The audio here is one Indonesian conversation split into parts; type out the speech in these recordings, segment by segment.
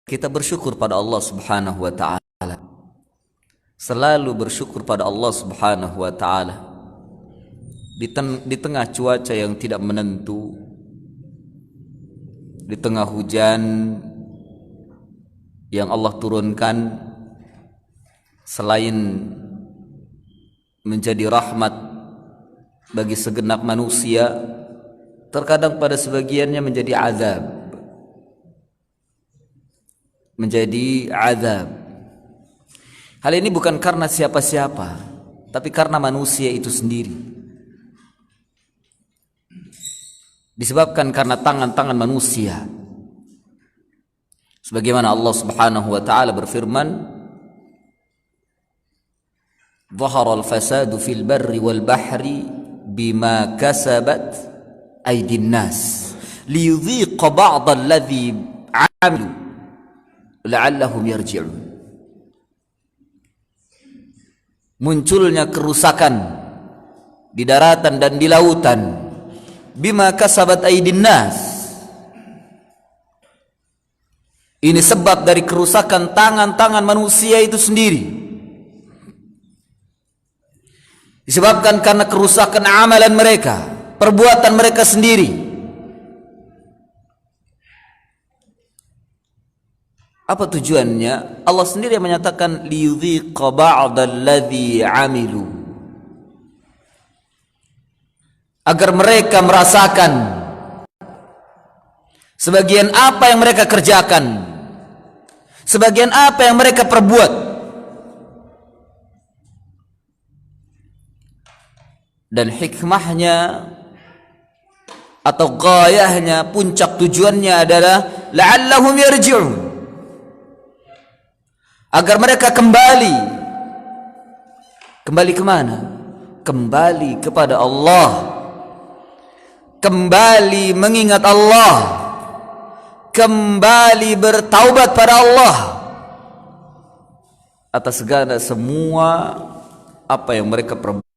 Kita bersyukur pada Allah Subhanahu wa taala. Selalu bersyukur pada Allah Subhanahu wa taala. Di tengah cuaca yang tidak menentu, di tengah hujan yang Allah turunkan, selain menjadi rahmat bagi segenap manusia, terkadang pada sebagiannya menjadi azab. Hal ini bukan karena siapa-siapa, tapi karena manusia itu sendiri. Disebabkan karena tangan-tangan manusia. Sebagaimana Allah Subhanahu wa taala berfirman, "Dhahara al-fasadu fil barri wal bahri bima kasabat aydin nas liyudhiqa ba'd alladhi 'amilu la'allahum yarji'un." Munculnya kerusakan di daratan dan di lautan bima kasabat aydin nas. Ini sebab dari kerusakan tangan-tangan manusia itu sendiri. Disebabkan karena kerusakan amalan mereka, perbuatan mereka sendiri. Apa tujuannya? Allah sendiri yang menyatakan liyudhiqa ba'dalladzi 'amilu, agar mereka merasakan sebagian apa yang mereka kerjakan, sebagian apa yang mereka perbuat. Dan hikmahnya atau ghayahnya, puncak tujuannya adalah la'allahum yarji'un, agar mereka kembali kemana? Kembali kepada Allah, kembali mengingat Allah, kembali bertaubat pada Allah atas segala semua apa yang mereka perbuat.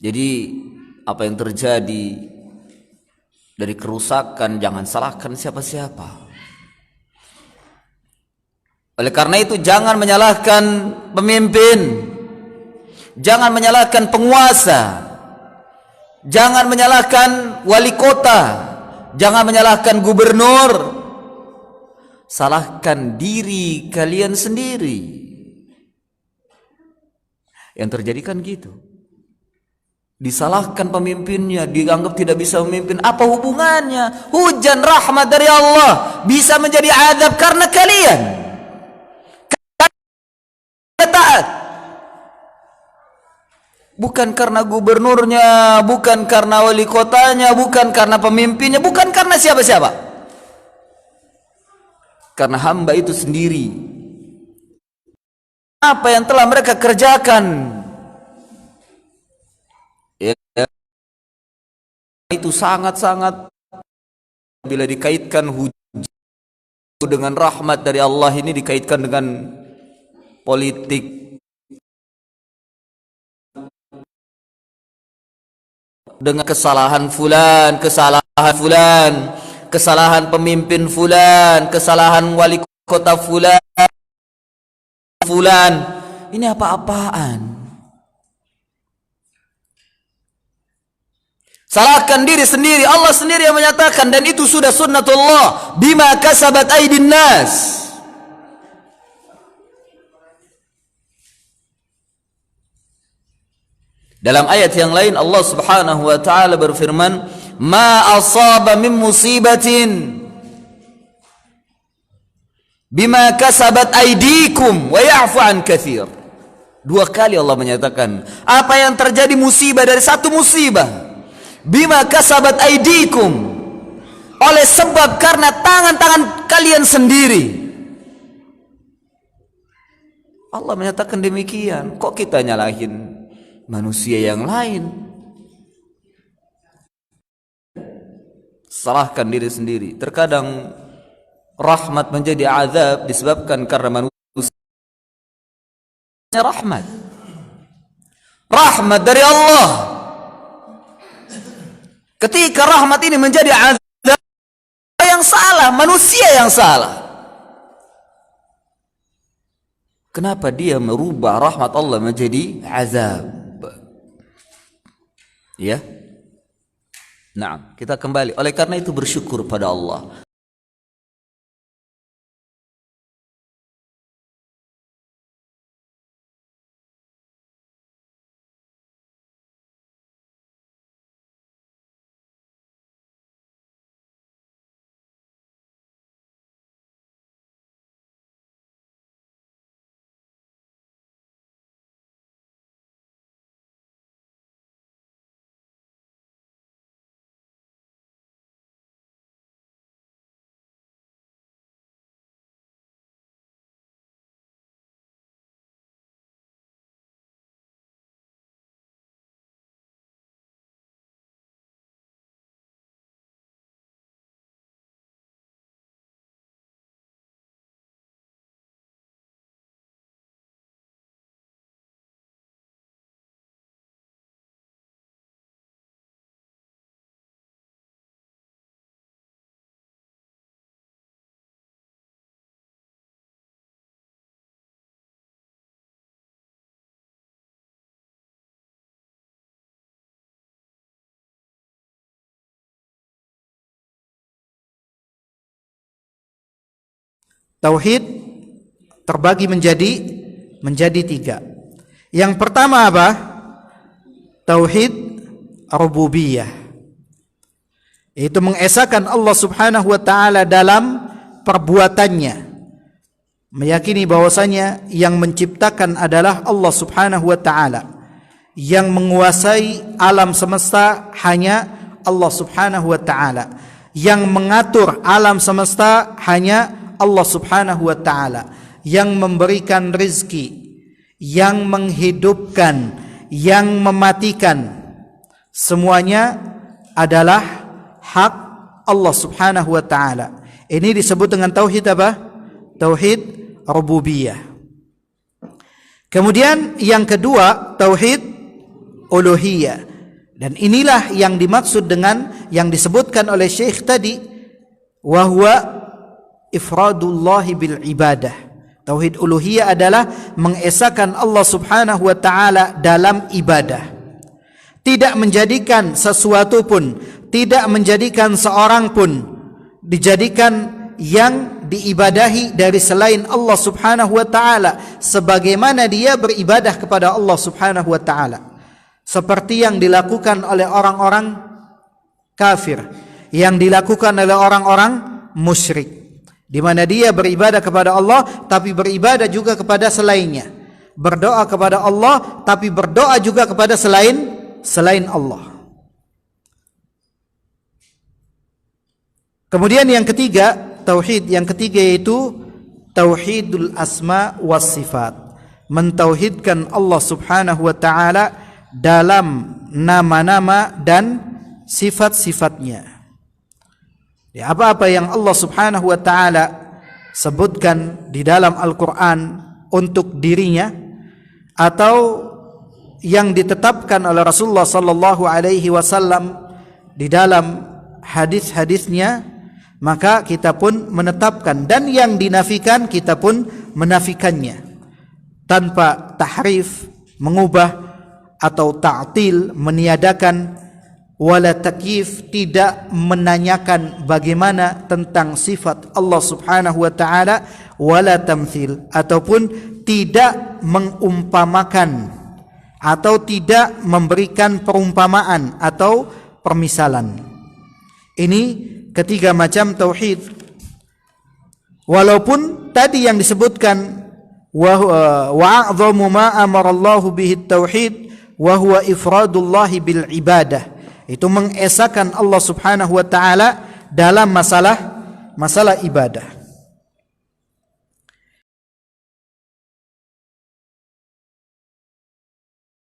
Jadi apa yang terjadi dari kerusakan jangan salahkan siapa-siapa. Oleh karena itu jangan menyalahkan pemimpin, jangan menyalahkan penguasa, jangan menyalahkan wali kota, jangan menyalahkan gubernur. Salahkan diri kalian sendiri. Yang terjadi kan gitu. Disalahkan pemimpinnya, dianggap tidak bisa memimpin. Apa hubungannya? Hujan rahmat dari Allah bisa menjadi azab karena kalian. Taat. Bukan karena gubernurnya, bukan karena wali kotanya, bukan karena pemimpinnya, bukan karena siapa-siapa. Karena hamba itu sendiri. Apa yang telah mereka kerjakan, ya, itu sangat-sangat, bila dikaitkan hujan dengan rahmat dari Allah ini, dikaitkan dengan politik, dengan kesalahan fulan, kesalahan pemimpin fulan, kesalahan wali kota fulan. Ini apa-apaan? Salahkan diri sendiri. Allah sendiri yang menyatakan, dan itu sudah sunnatullah, bima kasabat aydin nas. Dalam ayat yang lain Allah Subhanahu wa taala berfirman, "Ma asaba min musibatin bima kasabat aydikum wa ya'fu an katsir." Dua kali Allah menyatakan apa yang terjadi musibah dari satu musibah, bima kasabat aydikum, oleh sebab karena tangan-tangan kalian sendiri. Allah menyatakan demikian. Kok kita nyalahin manusia yang lain? Salahkan diri sendiri. Terkadang rahmat menjadi azab disebabkan karena manusia. Rahmat dari Allah. Ketika rahmat ini menjadi azab, yang salah salah, manusia yang salah. Kenapa dia merubah rahmat Allah menjadi azab? Ya. Nah, kita kembali. Oleh karena itu bersyukur pada Allah. Tauhid terbagi menjadi tiga. Yang pertama apa? Tauhid rububiyah. Itu mengesahkan Allah Subhanahu wa taala dalam perbuatannya. Meyakini bahwasanya yang menciptakan adalah Allah Subhanahu wa taala. Yang menguasai alam semesta hanya Allah Subhanahu wa taala. Yang mengatur alam semesta hanya Allah Subhanahu wa ta'ala. Yang memberikan rizki, yang menghidupkan, yang mematikan, semuanya adalah hak Allah Subhanahu wa ta'ala. Ini disebut dengan tauhid apa? Tauhid rububiyah. Kemudian yang kedua, tauhid uluhiyah. Dan inilah yang dimaksud dengan yang disebutkan oleh Syekh tadi, wa huwa ifradullahi bil ibadah. Tauhid uluhiyah adalah mengesahkan Allah Subhanahu wa taala dalam ibadah. Tidak menjadikan sesuatu pun, tidak menjadikan seorang pun dijadikan yang diibadahi dari selain Allah Subhanahu wa taala sebagaimana dia beribadah kepada Allah Subhanahu wa taala. Seperti yang dilakukan oleh orang-orang kafir, yang dilakukan oleh orang-orang musyrik, di mana dia beribadah kepada Allah tapi beribadah juga kepada selainnya, berdoa kepada Allah tapi berdoa juga kepada selain Allah. Kemudian yang ketiga, tauhid yang ketiga yaitu tauhidul asma was sifat, mentauhidkan Allah Subhanahu wa taala dalam nama-nama dan sifat-sifatnya. Apa-apa yang Allah Subhanahu wa taala sebutkan di dalam Al-Qur'an untuk dirinya atau yang ditetapkan oleh Rasulullah sallallahu alaihi wasallam di dalam hadis-hadisnya, maka kita pun menetapkan, dan yang dinafikan kita pun menafikannya tanpa tahrif, mengubah atau ta'til, meniadakan, wala takyif, tidak menanyakan bagaimana tentang sifat Allah Subhanahu wa taala, wala tamthil, ataupun tidak mengumpamakan atau tidak memberikan perumpamaan atau permisalan. Ini ketiga macam tauhid. Walaupun tadi yang disebutkan wa a'dhamu ma amarallahu bihi tauhid wa huwa ifradullahi bil ibadah, itu mengesahkan Allah Subhanahu wa taala dalam masalah ibadah.